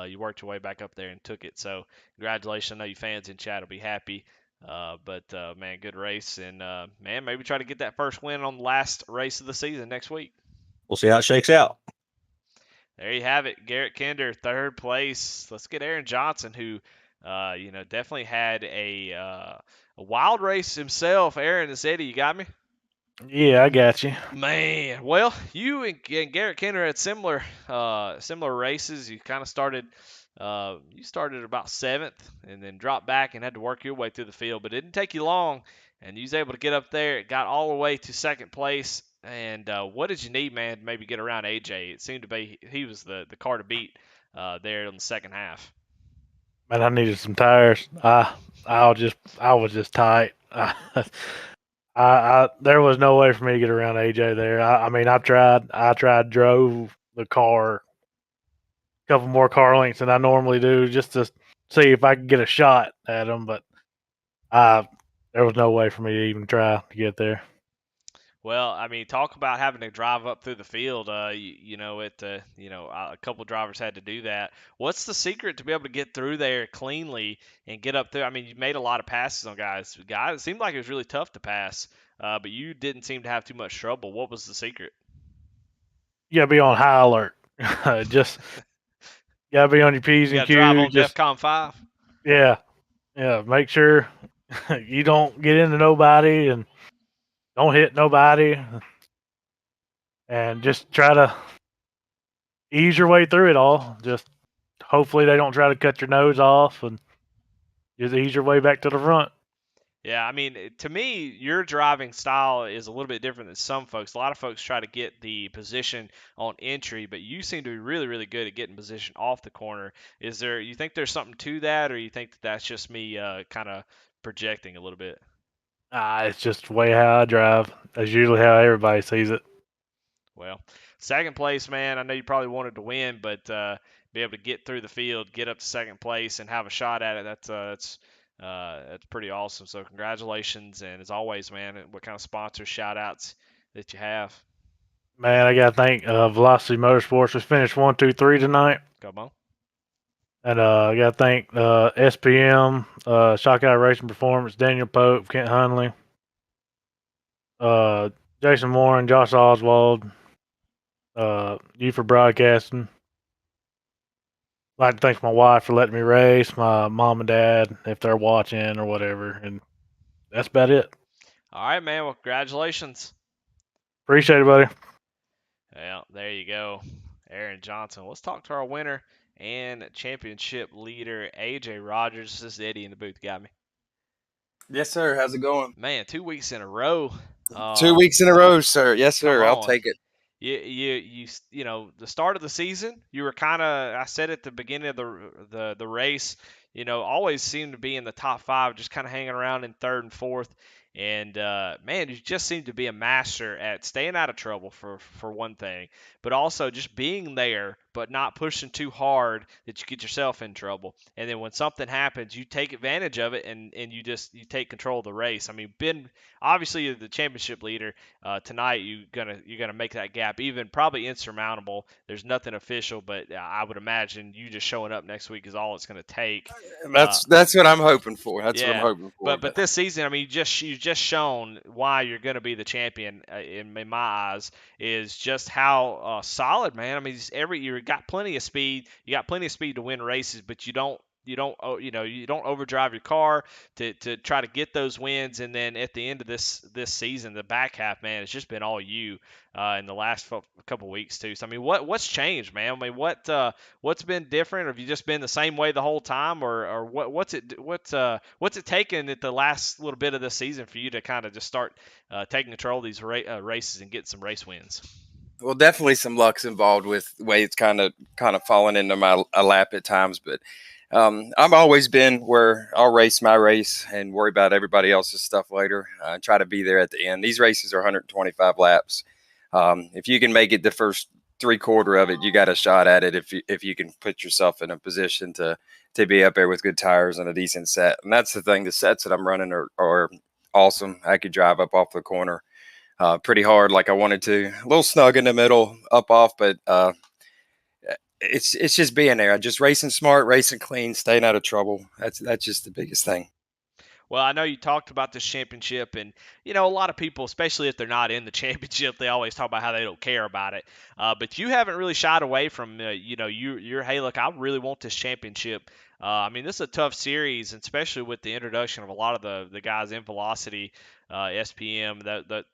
You worked your way back up there and took it. So, congratulations. I know you fans in chat will be happy. But man, good race. And, man, maybe try to get that first win on the last race of the season next week.
We'll see how it shakes out.
There you have it. Garrett Kinder, third place. Let's get Aaron Johnson, who, definitely had a wild race himself. Aaron and Eddie, you got me?
Yeah, I got you.
Man, well, you and Garrett Kenner had similar races. You kind of started, you started about seventh, and then dropped back and had to work your way through the field. But it didn't take you long, and you was able to get up there. It got all the way to second place. And what did you need, man, to maybe get around AJ? It seemed to be he was the car to beat there in the second half.
Man, I needed some tires. I was just tight. There was no way for me to get around AJ there. I mean, drove the car a couple more car lengths than I normally do just to see if I could get a shot at him, but I there was no way for me to even try to get there.
Well, I mean, talk about having to drive up through the field. A couple drivers had to do that. What's the secret to be able to get through there cleanly and get up there? I mean, you made a lot of passes on guys. Guys, it seemed like it was really tough to pass, but you didn't seem to have too much trouble. What was the secret?
You gotta be on high alert. Just gotta be on your P's
You
and
got to drive
Q's.
on
Just
DEFCON 5.
yeah. Make sure you don't get into nobody and don't hit nobody, and just try to ease your way through it all. Just hopefully they don't try to cut your nose off, and just ease your way back to the front.
Yeah, I mean, to me, your driving style is a little bit different than some folks. A lot of folks try to get the position on entry, but you seem to be really, really good at getting position off the corner. You think there's something to that, or you think that that's just me kind of projecting a little bit?
It's just the way how I drive. That's usually how everybody sees it.
Well, second place, man. I know you probably wanted to win, but be able to get through the field, get up to second place, and have a shot at it. That's pretty awesome. So congratulations, and as always, man, what kind of sponsor shout outs that you have?
Man, I gotta thank Velocity Motorsports. We finished 1, 2, 3 tonight.
Come on.
And I got to thank SPM, Shotgun Racing Performance, Daniel Pope, Kent Hunley, Jason Warren, Josh Oswald, you for broadcasting. I'd like to thank my wife for letting me race, my mom and dad, if they're watching or whatever. And that's about it.
All right, man. Well, congratulations.
Appreciate it, buddy.
Well, there you go, Aaron Johnson. Let's talk to our winner and championship leader, AJ Rogers. This is Eddie in the booth. Got me.
Yes, sir. How's it going?
Man, 2 weeks in a row.
2 weeks in a row, sir. Yes,
Come
sir. I'll
on.
take it.
You know, the start of the season, you were kind of, I said at the beginning of the race, you know, always seemed to be in the top five, just kind of hanging around in third and fourth. And man, you just seem to be a master at staying out of trouble for one thing, but also just being there, but not pushing too hard that you get yourself in trouble. And then when something happens, you take advantage of it, and you take control of the race. I mean, obviously you're the championship leader. Tonight you're gonna make that gap even probably insurmountable. There's nothing official, but I would imagine you just showing up next week is all it's gonna take.
That's what I'm hoping for. That's what I'm
Yeah,
hoping for.
but this season, I mean, you just shown why you're going to be the champion in my eyes. Is just how solid, man. I mean, you got plenty of speed. You got plenty of speed to win races, but you don't overdrive your car to try to get those wins. And then at the end of this season, the back half, man, it's just been all you in the last couple weeks too. So I mean, what's changed, man? I mean, what's been different? Have you just been the same way the whole time, or what's it taken at the last little bit of this season for you to kind of just start taking control of these races and get some race wins?
Well, definitely some luck's involved with the way it's kind of fallen into my lap at times, but I've always been where I'll race my race and worry about everybody else's stuff later. Try to be there at the end. These races are 125 laps. If you can make it the first 3/4 of it, you got a shot at it. If you can put yourself in a position to be up there with good tires and a decent set, and that's the thing. The sets that I'm running are awesome. I could drive up off the corner pretty hard like I wanted to. A little snug in the middle, up off, but it's just being there. Just racing smart, racing clean, staying out of trouble. That's just the biggest thing.
Well, I know you talked about this championship, and you know a lot of people, especially if they're not in the championship, they always talk about how they don't care about it. But you haven't really shied away from, you're hey, look, I really want this championship. I mean, this is a tough series, and especially with the introduction of a lot of the guys in Velocity, SPM,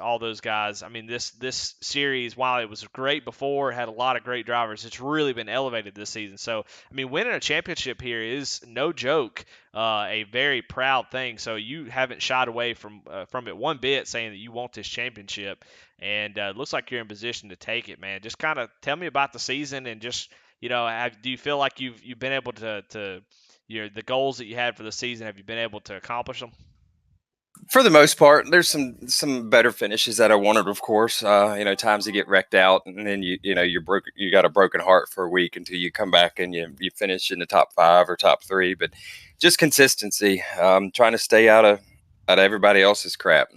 all those guys. I mean, this series, while it was great before, had a lot of great drivers, it's really been elevated this season. So, I mean, winning a championship here is no joke. A very proud thing. So you haven't shied away from it one bit, saying that you want this championship, and it looks like you're in position to take it, man. Just kind of tell me about the season, and just do you feel like you've been able to the goals that you had for the season, have you been able to accomplish them?
For the most part, there's some better finishes that I wanted, of course. Times you get wrecked out, and then you're broke. You got a broken heart for a week until you come back and you finish in the top 5 or top 3. But just consistency, trying to stay out of everybody else's crap.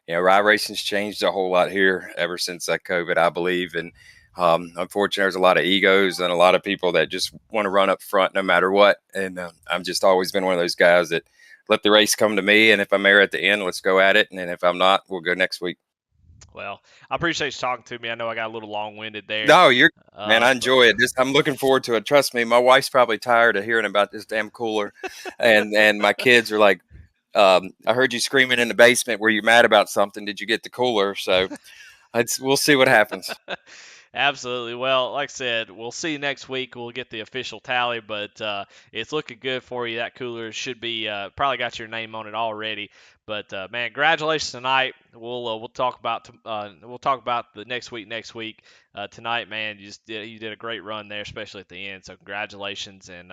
Rye racing's changed a whole lot here ever since COVID, I believe, and unfortunately, there's a lot of egos and a lot of people that just want to run up front no matter what. And I've just always been one of those guys that let the race come to me, and if I'm there at the end, let's go at it. And then if I'm not, we'll go next week.
Well, I appreciate you talking to me. I know I got a little long-winded there.
No, you're man. I
But
enjoy it. I'm looking forward to it. Trust me, my wife's probably tired of hearing about this damn cooler, and my kids are like, I heard you screaming in the basement. Were you mad about something? Did you get the cooler? So we'll see what happens.
Absolutely. Well, like I said, we'll see you next week. We'll get the official tally, but it's looking good for you. That cooler should be probably got your name on it already. But man, congratulations tonight. We'll talk about the next week. Tonight, man, you did a great run there, especially at the end. So congratulations, and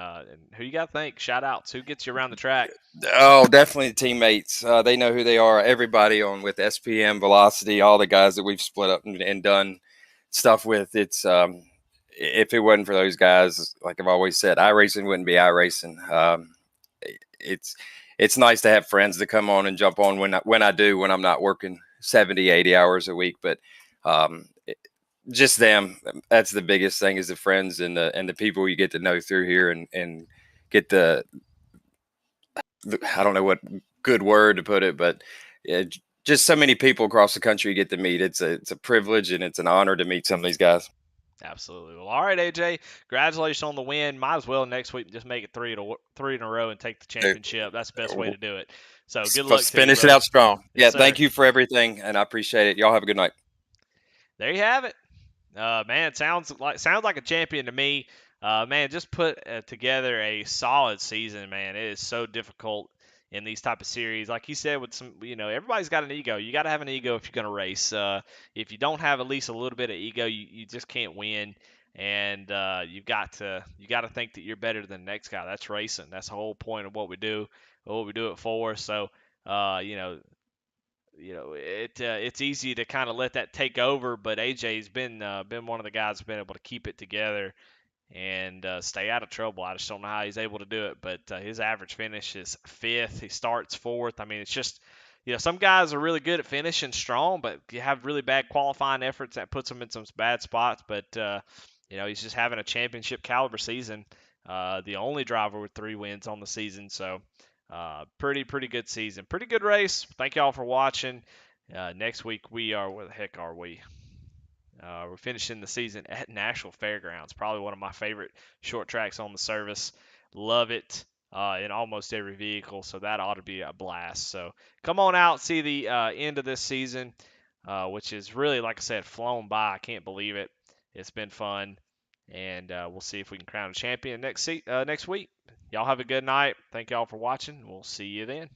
who you got to thank? Shout outs. Who gets you around the track?
Oh, definitely the teammates. They know who they are. Everybody on with SPM, Velocity, all the guys that we've split up and done stuff with. It's if it wasn't for those guys, like I've always said, iRacing wouldn't be iRacing. It's it's nice to have friends that come on and jump on when I'm not working 70, 80 hours a week. But just them. That's the biggest thing is the friends and the people you get to know through here and get the I don't know what good word to put it, but just so many people across the country you get to meet. It's a privilege and it's an honor to meet some of these guys.
Absolutely. Well, all right, AJ. Congratulations on the win. Might as well next week just make it three in a row and take the championship. That's the best way to do it. So good luck to you,
Finish it
brother.
out strong.
Yes,
Yeah, thank
sir.
you for everything, and I appreciate it. Y'all have a good night.
There you have it. Man, sounds like a champion to me. Man, just put together a solid season, man. It is so difficult in these type of series. Like you said, with some, everybody's got an ego. You got to have an ego if you're going to race. If you don't have at least a little bit of ego, you just can't win. And you got to think that you're better than the next guy. That's racing. That's the whole point of what we do it for. So, uh, you know, it's easy to kind of let that take over, but AJ's been one of the guys who's been able to keep it together and stay out of trouble. I just don't know how he's able to do it, but his average finish is fifth. He starts fourth. I mean, it's just some guys are really good at finishing strong, but you have really bad qualifying efforts that puts them in some bad spots. But he's just having a championship caliber season. The only driver with 3 wins on the season, so. Pretty good season. Pretty good race. Thank y'all for watching. Next week where the heck are we? We're finishing the season at Nashville Fairgrounds. Probably one of my favorite short tracks on the service. Love it in almost every vehicle, so that ought to be a blast. So come on out, see the end of this season, which is really, like I said, flown by. I can't believe it. It's been fun, and we'll see if we can crown a champion next week. Y'all have a good night. Thank y'all for watching. We'll see you then.